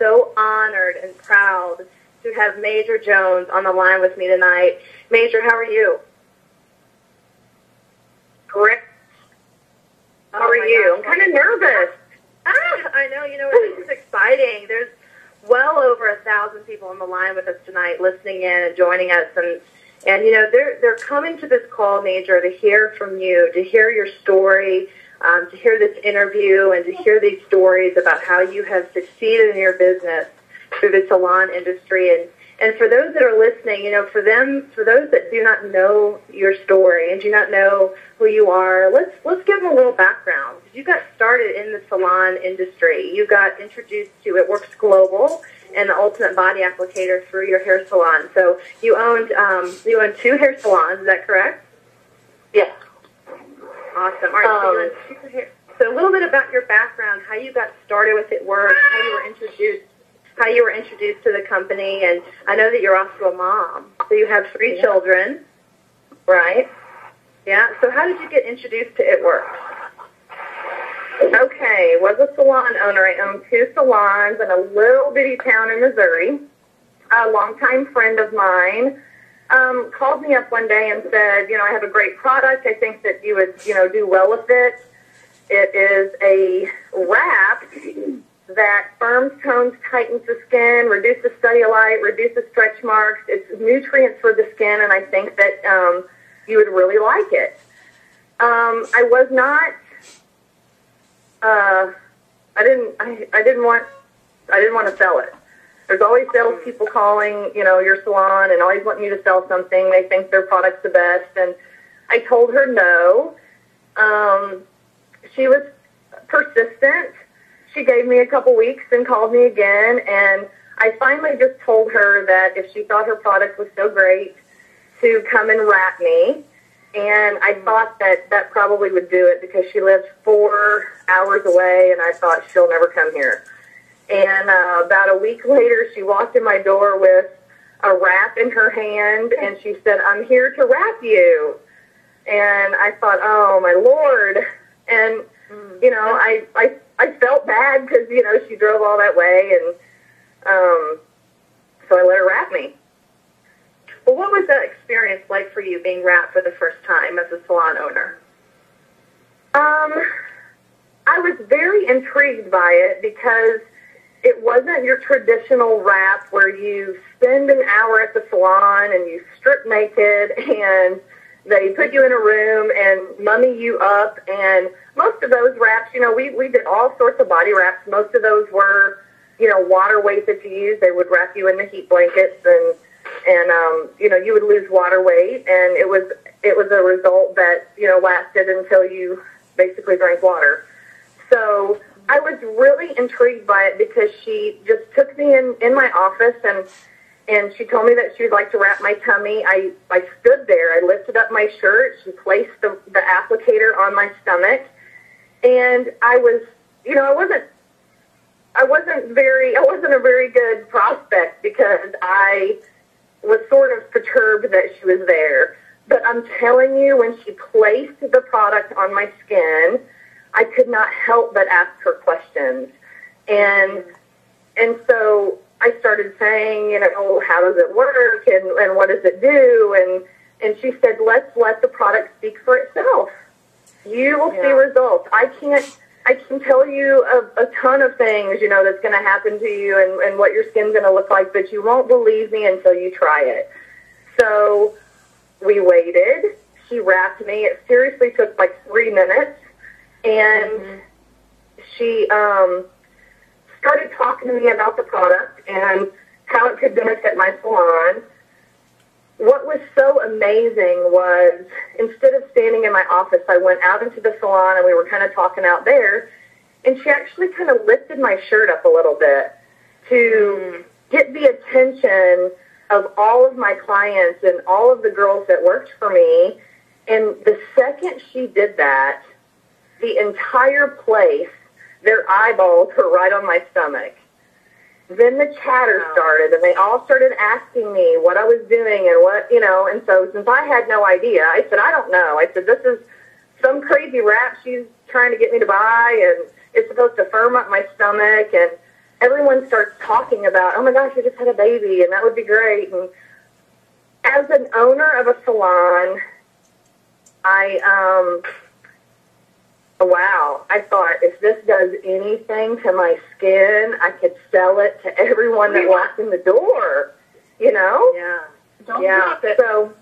so honored and proud to have Major Jones on the line with me tonight. Major, how are you? Great. How are you? I'm kind of nervous. I know. This is exciting. There's well over 1,000 people on the line with us tonight, listening in and joining us, and they're coming to this call, Major, to hear from you, to hear your story, to hear this interview, and to hear these stories about how you have succeeded in your business through the salon industry. And for those that are listening, for those that do not know your story and do not know who you are, let's give them a little background. You got started in the salon industry. You got introduced to It Works Global and the Ultimate Body Applicator through your hair salon. So you owned 2 hair salons. Is that correct? Yes. Awesome. All right. So a little bit about your background, how you got started with It Works, how you were introduced to the company, and I know that you're also a mom. So you have 3 children, right? Yeah. So how did you get introduced to It Works? Okay, was a salon owner. I owned 2 salons in a little bitty town in Missouri. A longtime friend of mine called me up one day and said, I have a great product. I think that you would, do well with it. It is a wrap that firms, tones, tightens the skin, reduces cellulite, reduces stretch marks. It's nutrients for the skin, and I think that you would really like it. I was not. I didn't want to sell it. There's always salespeople calling, your salon and always wanting you to sell something. They think their product's the best, and I told her no. She was persistent. She gave me a couple weeks and called me again, and I finally just told her that if she thought her product was so great, to come and wrap me. And I thought that probably would do it because she lives 4 hours away, and I thought she'll never come here. And about a week later, she walked in my door with a wrap in her hand, and she said, "I'm here to wrap you." And I thought, oh, my Lord. And, I felt bad because, she drove all that way, and so I let her wrap me. Well, what was that experience like for you, being wrapped for the first time as a salon owner? I was very intrigued by it because it wasn't your traditional wrap where you spend an hour at the salon and you strip naked and they put you in a room and mummy you up. And most of those wraps, we did all sorts of body wraps. Most of those were, water weight that you use. They would wrap you in the heat blankets and you would lose water weight, and it was a result that, lasted until you basically drank water. So I was really intrigued by it because she just took me in my office and she told me that she would like to wrap my tummy. I stood there. I lifted up my shirt. She placed the applicator on my stomach, and I was, I wasn't a very good prospect because I was sort of perturbed that she was there. But I'm telling you, when she placed the product on my skin, I could not help but ask her questions. And so I started saying, how does it work and what does it do? And she said, let's let the product speak for itself. You will see results. I can tell you a ton of things, that's going to happen to you and what your skin's going to look like, but you won't believe me until you try it. So we waited. She wrapped me. It seriously took like 3 minutes. And she started talking to me about the product and how it could benefit my salon. What was so amazing was, instead of standing in my office, I went out into the salon and we were kind of talking out there, and she actually kind of lifted my shirt up a little bit to get the attention of all of my clients and all of the girls that worked for me. And the second she did that, the entire place, their eyeballs were right on my stomach. Then the chatter started, and they all started asking me what I was doing and what, and so since I had no idea, I said, I don't know. I said, this is some crazy wrap she's trying to get me to buy, and it's supposed to firm up my stomach. And everyone starts talking about, oh my gosh, I just had a baby, and that would be great. And as an owner of a salon, I thought if this does anything to my skin, I could sell it to everyone that walks in the door, you know? Yeah. Don't drop it. So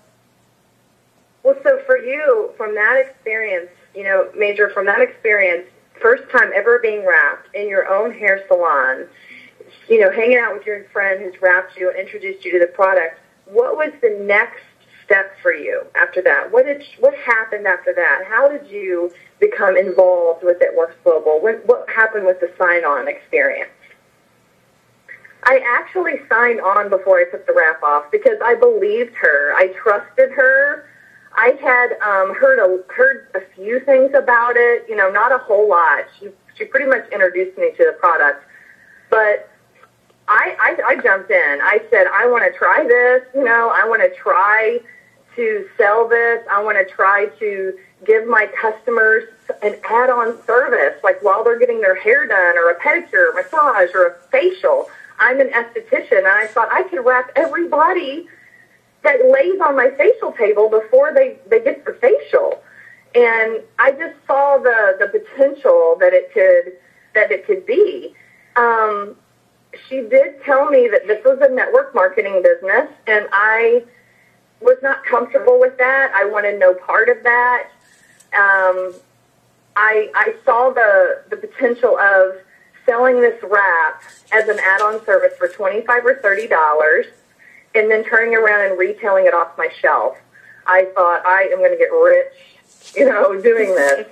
for you, from that experience, you know, Major, from that experience, first time ever being wrapped in your own hair salon, you know, hanging out with your friend who's wrapped you and introduced you to the product, what was the next step for you after that? What happened after that? How did you become involved with It Works Global? What happened with the sign-on experience? I actually signed on before I took the wrap off because I believed her. I trusted her. I had heard a few things about it, you know, not a whole lot. She pretty much introduced me to the product, but I jumped in. I said, I want to try this, you know, I want to try to sell this. I want to try to give my customers an add-on service, like while they're getting their hair done or a pedicure, massage, or a facial. I'm an esthetician, and I thought I could wrap everybody that lays on my facial table before they get their facial. And I just saw the potential that it could be. She did tell me that this was a network marketing business, and I was not comfortable with that. I wanted no part of that. I saw the potential of selling this wrap as an add-on service for $25 or $30 and then turning around and retailing it off my shelf. I thought, I am going to get rich, you know, doing this.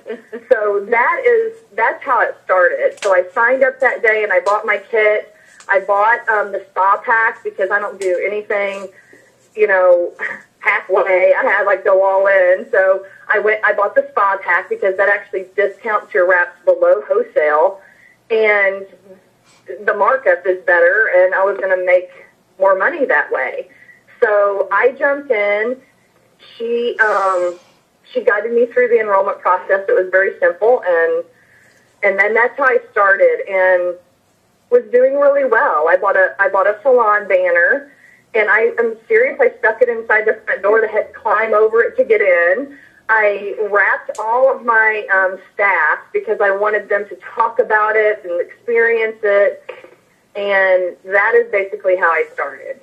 So that's how it started. So I signed up that day and I bought my kit. I bought the spa pack because I don't do anything, you know, halfway. I had like go all in. So I bought the spa pack because that actually discounts your wraps below wholesale, and the markup is better, and I was going to make more money that way. So I jumped in. She guided me through the enrollment process. It was very simple, and then that's how I started and was doing really well. I bought a salon banner, and I am serious. I stuck it inside the front door. They had to climb over it to get in. I wrapped all of my staff because I wanted them to talk about it and experience it, and that is basically how I started.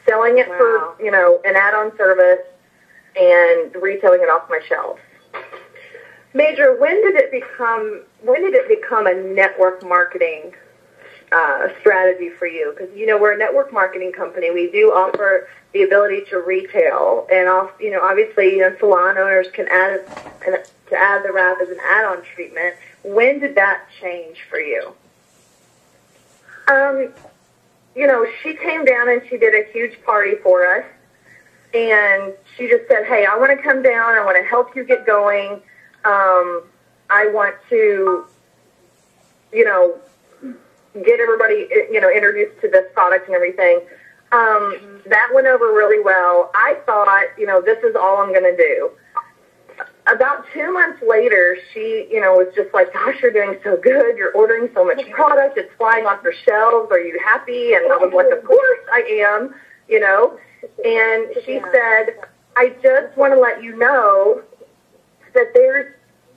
Selling it for, you know, an add-on service and retailing it off my shelves. Major, when did it become a network marketing strategy for you? Because, you know, we're a network marketing company. We do offer the ability to retail, and you know, obviously, you know, salon owners can add the wrap as an add-on treatment. When did that change for you? You know, she came down and she did a huge party for us, and she just said, hey, I want to come down. I want to help you get going. I want to, you know, get everybody, you know, introduced to this product and everything. That went over really well. I thought, you know, this is all I'm going to do. About 2 months later, she, you know, was just like, gosh, you're doing so good. You're ordering so much product. It's flying off your shelves. Are you happy? And I was like, of course I am, you know. And she said, I just want to let you know that there's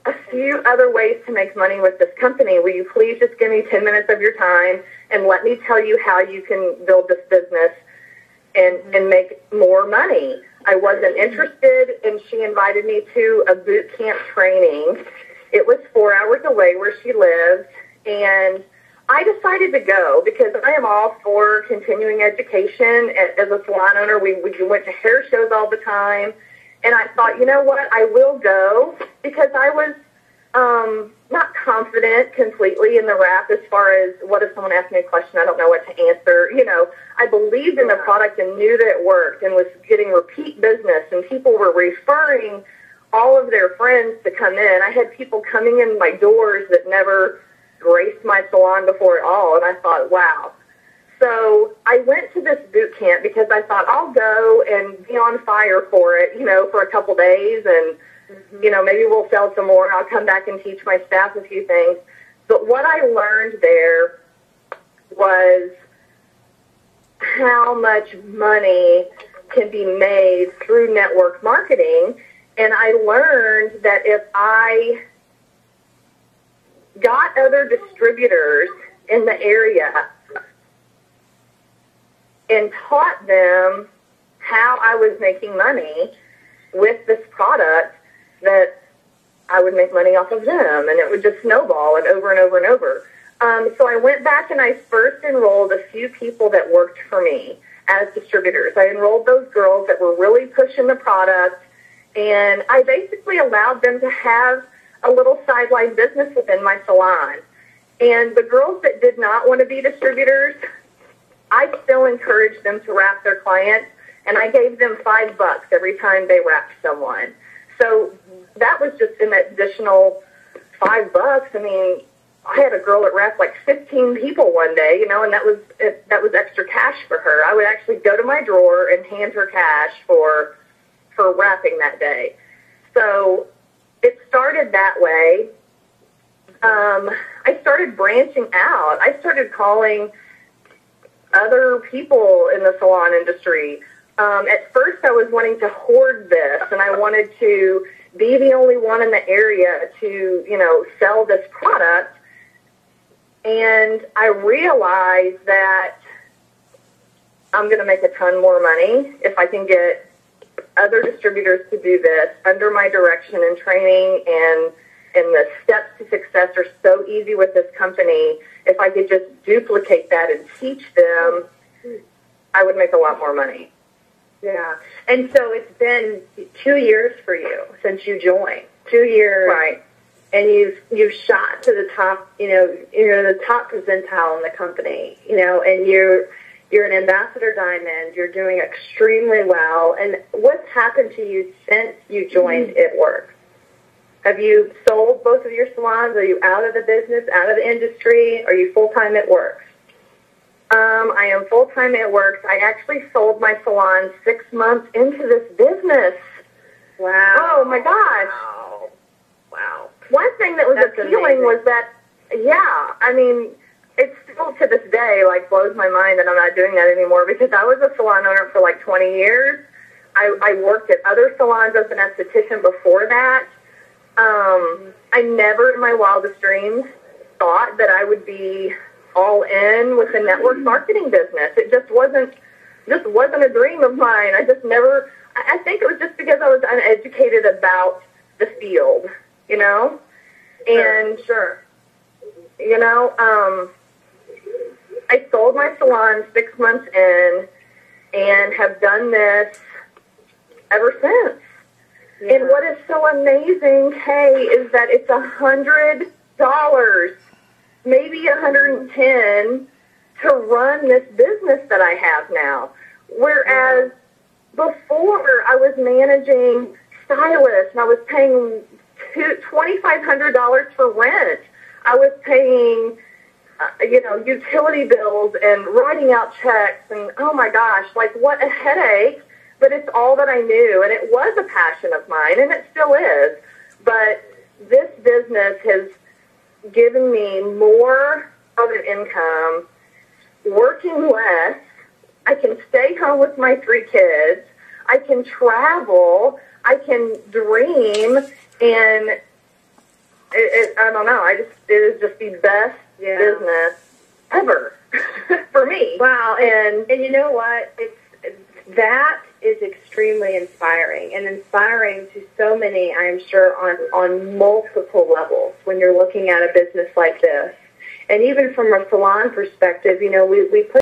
a few other ways to make money with this company. Will you please just give me 10 minutes of your time and let me tell you how you can build this business and make more money? I wasn't interested, and she invited me to a boot camp training. It was 4 hours away where she lived, and I decided to go because I am all for continuing education. As a salon owner, we went to hair shows all the time, and I thought, you know what, I will go because I was not confident completely in the wrap as far as what if someone asked me a question, I don't know what to answer. You know, I believed in the product and knew that it worked and was getting repeat business, and people were referring all of their friends to come in. I had people coming in my doors that never graced my salon before at all, and I thought, wow. So I went to this boot camp because I thought I'll go and be on fire for it, you know, for a couple days, and you know, maybe we'll sell some more. I'll come back and teach my staff a few things. But what I learned there was how much money can be made through network marketing. And I learned that if I got other distributors in the area and taught them how I was making money with this product, that I would make money off of them, and it would just snowball and over and over and over. So I went back and I first enrolled a few people that worked for me as distributors. I enrolled those girls that were really pushing the product, and I basically allowed them to have a little sideline business within my salon. And the girls that did not want to be distributors, I still encouraged them to wrap their clients, and I gave them $5 every time they wrapped someone. So that was just an additional $5. I mean, I had a girl that wrapped like 15 people one day, you know, and that was extra cash for her. I would actually go to my drawer and hand her cash for wrapping that day. So it started that way. I started branching out. I started calling other people in the salon industry. At first, I was wanting to hoard this, and I wanted to be the only one in the area to, you know, sell this product. And I realized that I'm going to make a ton more money if I can get other distributors to do this under my direction and training, and the steps to success are so easy with this company. If I could just duplicate that and teach them, I would make a lot more money. Yeah. And so it's been 2 years for you since you joined. 2 years. Right. And you've shot to the top, you know, you're the top percentile in the company, you know, and you're an ambassador diamond. You're doing extremely well. And what's happened to you since you joined It Works? Have you sold both of your salons? Are you out of the business, out of the industry? Are you full-time at Works? I am full-time at Works. I actually sold my salon 6 months into this business. Wow. Oh, my gosh. Wow. One thing that was appealing was that, yeah, I mean, it still to this day, like, blows my mind that I'm not doing that anymore, because I was a salon owner for like 20 years. I worked at other salons as an esthetician before that. I never in my wildest dreams thought that I would be all in with the network marketing business. It just wasn't a dream of mine. I just never, I think it was just because I was uneducated about the field, you know? And sure. You know, I sold my salon 6 months in and have done this ever since. Yeah. And what is so amazing, Kay, is that it's $100, maybe $110 to run this business that I have now. Whereas before I was managing stylists and I was paying $2,500 for rent. I was paying, you know, utility bills and writing out checks, and oh my gosh, like what a headache. But it's all that I knew, and it was a passion of mine, and it still is. But this business has given me more of an income, working less. I can stay home with my 3 kids. I can travel. I can dream, and I don't know. It is just the best business ever for me. Wow, and you know what? That is extremely inspiring, and inspiring to so many, I'm sure, on multiple levels when you're looking at a business like this. And even from a salon perspective, you know, we put